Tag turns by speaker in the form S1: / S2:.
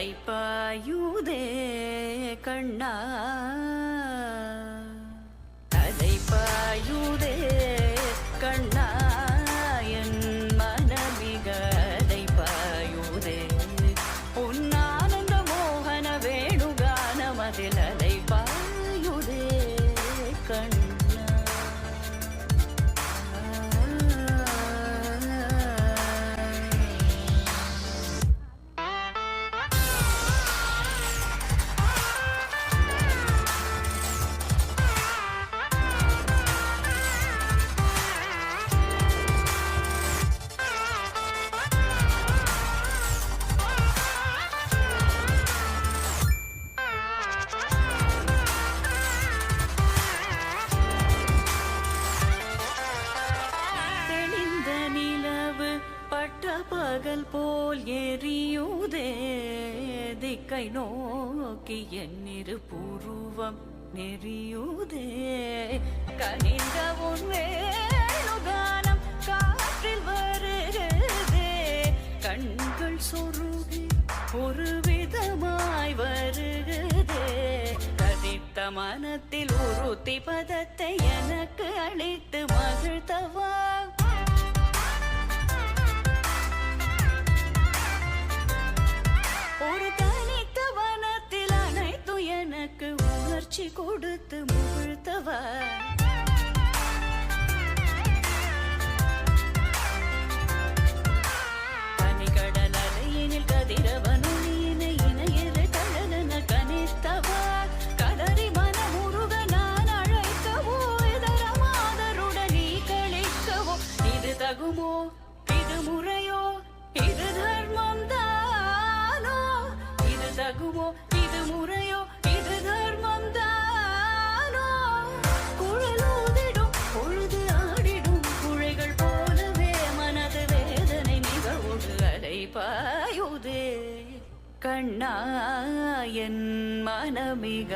S1: அலைப்பாயுதே கண்ணா அலைப்பாயுதே கண்ணா என் மனமிக அலைப்பாயுதே உன்னானந்த மோகன வேணுகானமதில் அலைப்பாயுதே கண்ணா. பகல் போல் எரியுதே திக்கை நோக்கி என்னிரு பூர்வம் நெறியுதே கனிந்த உன் வேணுகானம் காற்றில் வருகிறதே கண்கள் சொருகி ஒரு விதமாய் வருகிறதே கதித்த மனத்தில் உறுத்தி பதத்தை எனக்கு அளித்து மகிழ்த்தவா ஒரு தனித்த வனத்தில் அனைத்து எனக்கு உணர்ச்சி கொடுத்து முகிழ்த்தவ பனிகடல் அலையினில் கதிரவனுளியினை இணையிறு கடலென கனித்தவ கதறி மனமுருக நான் அழைக்கவோ இதர மாதருடன் நீ கழிக்கவோ இது தகுமோ இது முறையோ இது தர்மம் தகுமோ இது முறையோ இது தர்மம் தானோ குழலூதிடும் பொழுது ஆடிடும் குழைகள் போலவே மனது வேதனை நிகழ்வோடு அலைபாயுதே கண்ணா என் மனமிக